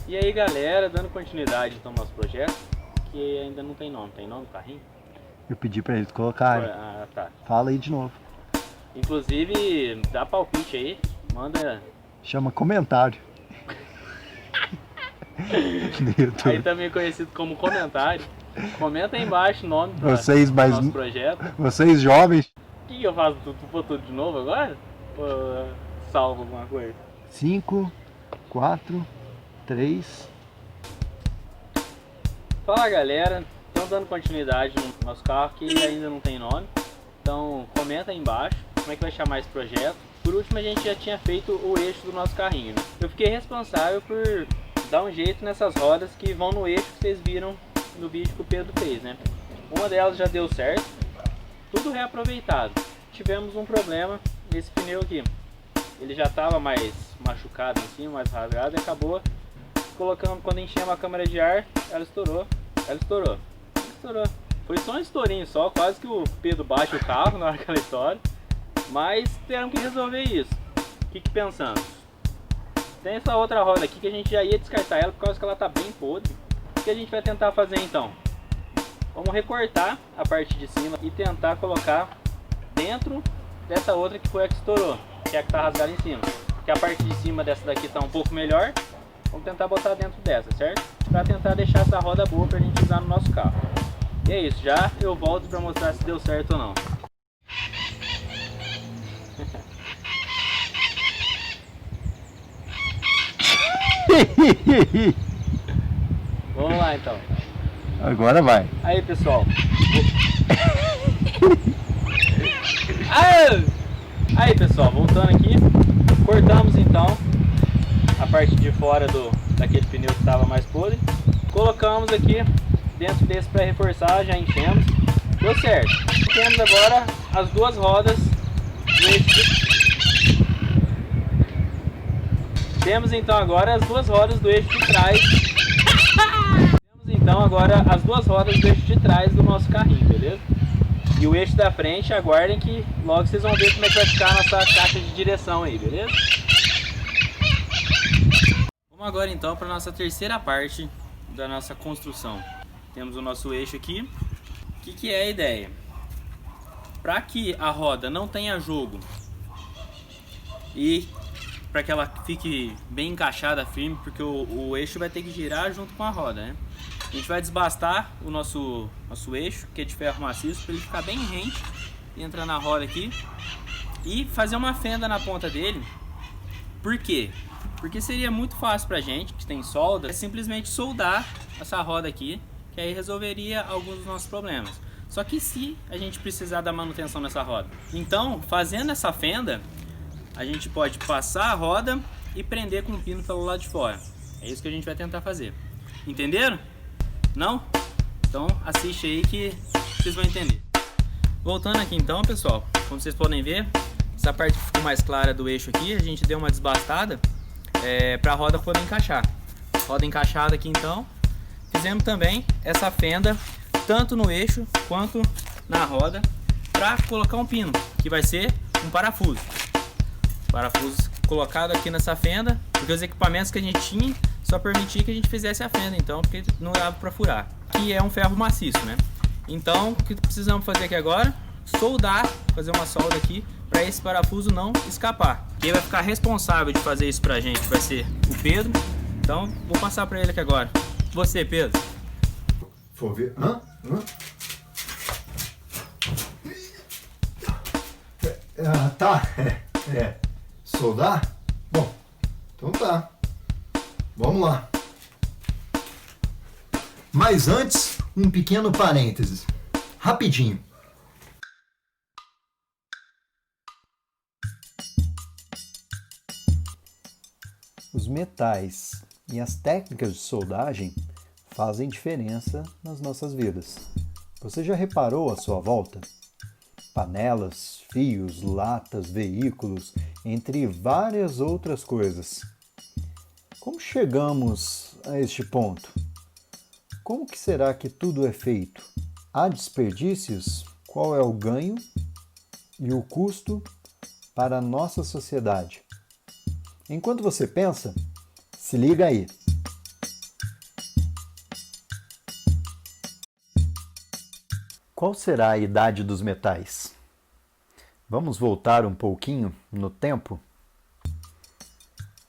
E aí galera, dando continuidade então ao nosso projeto, que ainda não tem nome. Tem nome, carrinho? Eu pedi pra eles colocarem. Ah, tá. Fala aí de novo. Inclusive, dá palpite aí, manda Chama comentário. No aí YouTube. também conhecido como comentário. Comenta aí embaixo o nome Vocês do mais. nosso projeto. Vocês jovens. O que eu faço? Tu pôr tudo de novo agora? Ou salvo alguma coisa? 5, 4, 3. Fala galera, estamos dando continuidade no nosso carro que ainda não tem nome. Então comenta aí embaixo como é que vai chamar esse projeto. Por último, a gente já tinha feito o eixo do nosso carrinho, né? Eu fiquei responsável por dar um jeito nessas rodas que vão no eixo que vocês viram no vídeo que o Pedro fez, né? Uma delas já deu certo, tudo reaproveitado. Tivemos um problema nesse pneu aqui. Ele já estava mais machucado em cima, mais rasgado, e acabou colocando, quando enchemos a câmara de ar, ela estourou. Foi só um estourinho só, quase que o Pedro bate o carro na hora que ela estoura. Mas tiveram que resolver isso. O que pensamos? Tem essa outra roda aqui que a gente já ia descartar ela por causa que ela tá bem podre. O que a gente vai tentar fazer então? Vamos recortar a parte de cima e tentar colocar dentro dessa outra que foi a que estourou, que é a que tá rasgada em cima. Porque a parte de cima dessa daqui tá um pouco melhor. Vamos tentar botar dentro dessa, certo? Para tentar deixar essa roda boa pra gente usar no nosso carro. E é isso, já eu volto para mostrar se deu certo ou não. Vamos lá então. Agora vai. Aí pessoal. Aí pessoal, voltando aqui. Cortamos então a parte de fora daquele pneu que estava mais podre. Colocamos aqui dentro desse para reforçar, já enchemos. Deu certo. Temos agora as duas rodas do eixo. Temos então agora as duas rodas do eixo de trás. Temos então agora as duas rodas do eixo de trás do nosso carrinho, beleza? E o eixo da frente, aguardem que logo vocês vão ver como é que vai ficar a nossa caixa de direção aí, beleza? Vamos agora então para a nossa terceira parte da nossa construção. Temos o nosso eixo aqui. O que é a ideia? Para que a roda não tenha jogo e para que ela fique bem encaixada, firme, porque o eixo vai ter que girar junto com a roda, né? A gente vai desbastar o nosso eixo, que é de ferro maciço, para ele ficar bem rente e entrar na roda aqui e fazer uma fenda na ponta dele. Por quê? Porque seria muito fácil pra gente, que tem solda, é simplesmente soldar essa roda aqui, que aí resolveria alguns dos nossos problemas. Só que se a gente precisar da manutenção nessa roda, então fazendo essa fenda, a gente pode passar a roda e prender com o pino pelo lado de fora. É isso que a gente vai tentar fazer. Entenderam? Não? Então assiste aí que vocês vão entender. Voltando aqui então, pessoal, como vocês podem ver, essa parte que ficou mais clara do eixo aqui, a gente deu uma desbastada para a roda poder encaixar. Roda encaixada aqui então. Fizemos também essa fenda, tanto no eixo quanto na roda, para colocar um pino, que vai ser um parafuso. Parafuso colocado aqui nessa fenda, porque os equipamentos que a gente tinha só permitia que a gente fizesse a fenda, então, porque não dava para furar. Que é um ferro maciço, né? Então, o que precisamos fazer aqui agora? Soldar, fazer uma solda aqui, para esse parafuso não escapar. Quem vai ficar responsável de fazer isso pra gente vai ser o Pedro. Então, vou passar para ele aqui agora. Você, Pedro. Vou ver. Tá. Soldar? Bom, então tá. Vamos lá. Mas antes, um pequeno parênteses. Rapidinho. Os metais e as técnicas de soldagem fazem diferença nas nossas vidas. Você já reparou à sua volta? Panelas, fios, latas, veículos, entre várias outras coisas. Como chegamos a este ponto? Como que será que tudo é feito? Há desperdícios? Qual é o ganho e o custo para a nossa sociedade? Enquanto você pensa, se liga aí. Qual será a idade dos metais? Vamos voltar um pouquinho no tempo?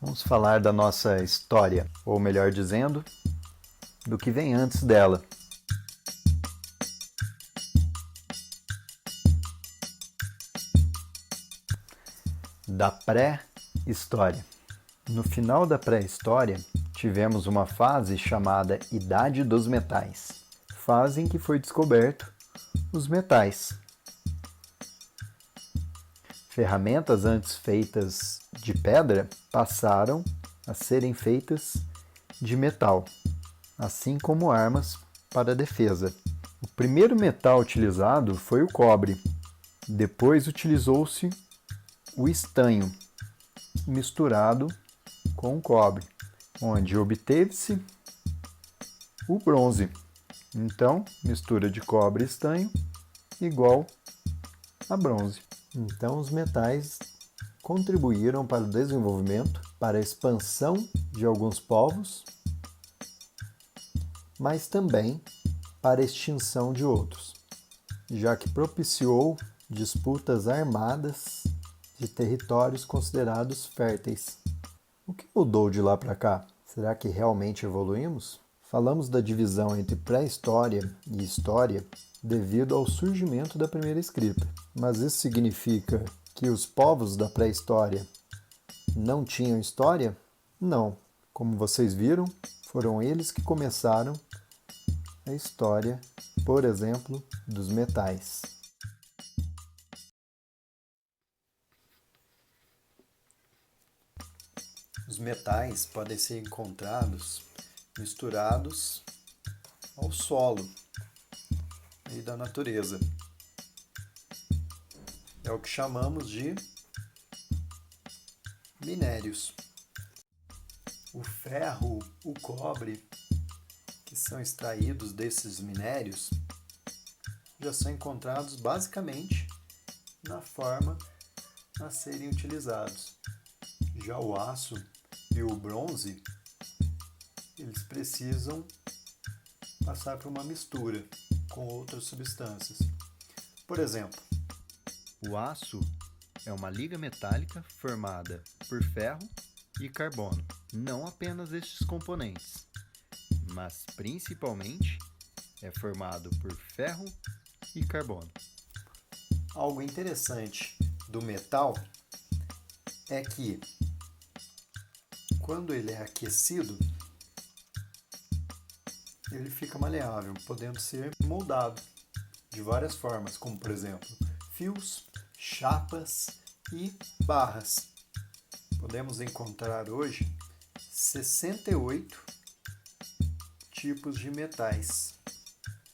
Vamos falar da nossa história, ou melhor dizendo, do que vem antes dela. Da pré-história. No final da pré-história, tivemos uma fase chamada Idade dos Metais, fase em que foi descoberto os metais. Ferramentas antes feitas de pedra passaram a serem feitas de metal, assim como armas para defesa. O primeiro metal utilizado foi o cobre. Depois utilizou-se o estanho misturado com o cobre, onde obteve-se o bronze. Então, mistura de cobre e estanho igual a bronze. Então, os metais contribuíram para o desenvolvimento, para a expansão de alguns povos, mas também para a extinção de outros, já que propiciou disputas armadas de territórios considerados férteis. O que mudou de lá para cá? Será que realmente evoluímos? Falamos da divisão entre pré-história e história devido ao surgimento da primeira escrita. Mas isso significa que os povos da pré-história não tinham história? Não. Como vocês viram, foram eles que começaram a história, por exemplo, dos metais. Os metais podem ser encontrados misturados ao solo e da natureza. É o que chamamos de minérios. O ferro, o cobre, que são extraídos desses minérios, já são encontrados basicamente na forma a serem utilizados. Já o aço e o bronze, eles precisam passar por uma mistura com outras substâncias. Por exemplo, o aço é uma liga metálica formada por ferro e carbono. Não apenas estes componentes, mas principalmente é formado por ferro e carbono. Algo interessante do metal é que, quando ele é aquecido, ele fica maleável, podendo ser moldado de várias formas, como por exemplo, fios, chapas e barras. Podemos encontrar hoje 68 tipos de metais.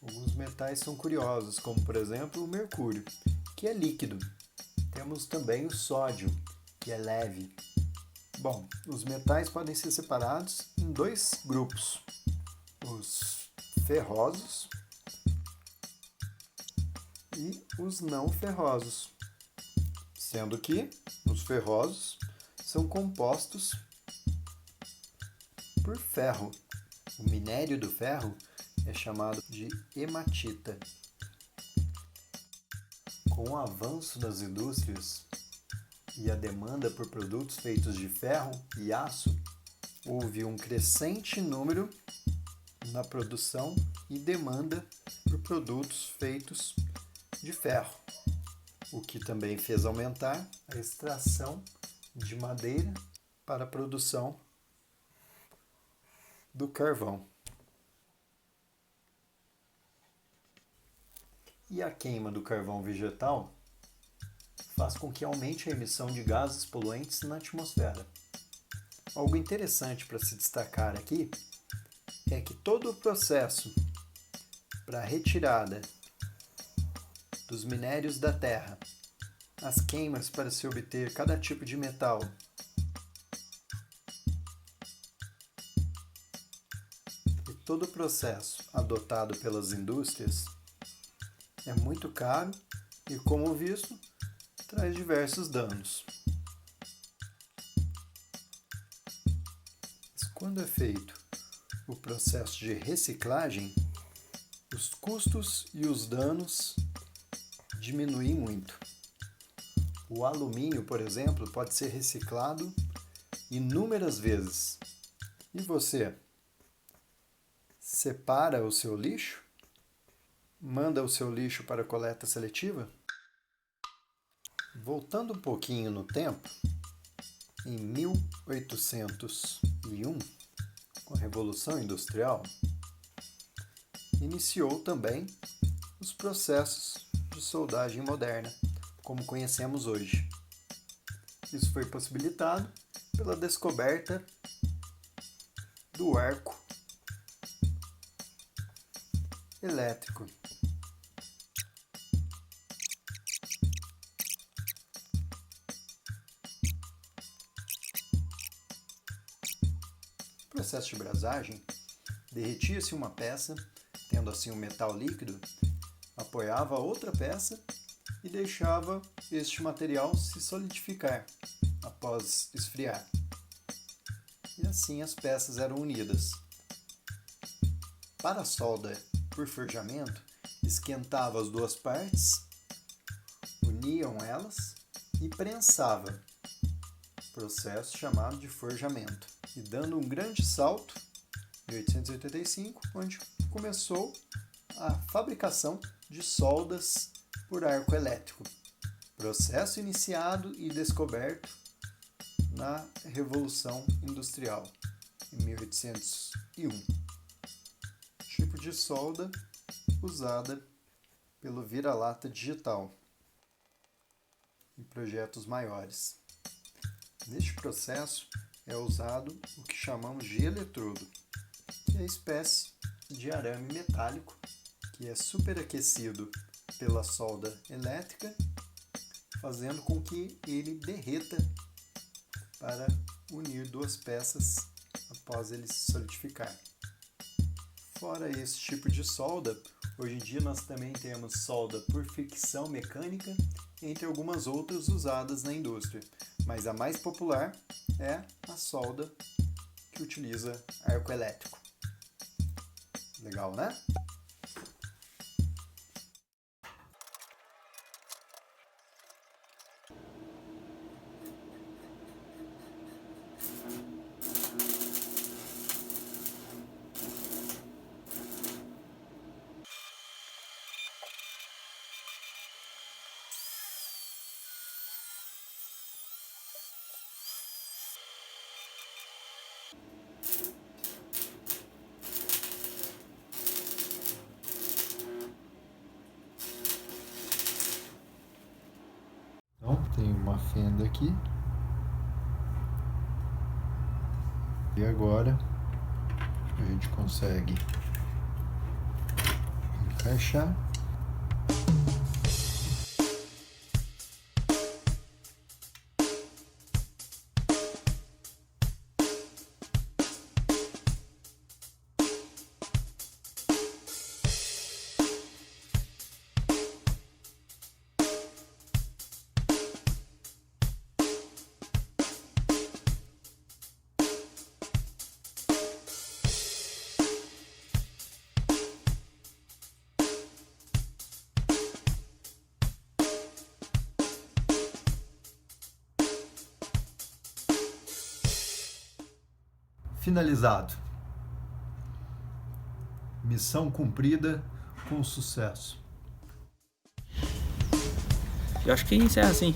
Alguns metais são curiosos, como por exemplo o mercúrio, que é líquido. Temos também o sódio, que é leve. Bom, os metais podem ser separados em dois grupos: os ferrosos e os não ferrosos, sendo que os ferrosos são compostos por ferro. O minério do ferro é chamado de hematita. Com o avanço das indústrias e a demanda por produtos feitos de ferro e aço, houve um crescente número na produção e demanda por produtos feitos de ferro, o que também fez aumentar a extração de madeira para a produção do carvão. E a queima do carvão vegetal faz com que aumente a emissão de gases poluentes na atmosfera. Algo interessante para se destacar aqui é que todo o processo para a retirada dos minérios da terra, as queimas para se obter cada tipo de metal, e todo o processo adotado pelas indústrias é muito caro e, como visto, traz diversos danos. Mas quando é feito o processo de reciclagem, os custos e os danos diminuem muito. O alumínio, por exemplo, pode ser reciclado inúmeras vezes. E você? Separa o seu lixo? Manda o seu lixo para a coleta seletiva? Voltando um pouquinho no tempo, em 1801, com a Revolução Industrial, iniciou também os processos de soldagem moderna, como conhecemos hoje. Isso foi possibilitado pela descoberta do arco elétrico. No processo de brasagem, derretia-se uma peça, tendo assim um metal líquido, apoiava a outra peça e deixava este material se solidificar após esfriar. E assim as peças eram unidas. Para a solda por forjamento, esquentava as duas partes, uniam elas e prensava, processo chamado de forjamento. E dando um grande salto, em 1885, onde começou a fabricação de soldas por arco elétrico. Processo iniciado e descoberto na Revolução Industrial, em 1801. Tipo de solda usada pelo vira-lata digital em projetos maiores. Neste processo é usado o que chamamos de eletrodo, que é a espécie de arame metálico que é superaquecido pela solda elétrica, fazendo com que ele derreta para unir duas peças após ele se solidificar. Fora esse tipo de solda, hoje em dia nós também temos solda por fricção mecânica, entre algumas outras usadas na indústria, mas a mais popular é a solda que utiliza arco elétrico. Legal, né? Então, tem uma fenda aqui. E agora a gente consegue encaixar. Finalizado. Missão cumprida com sucesso. Eu acho que encerra assim.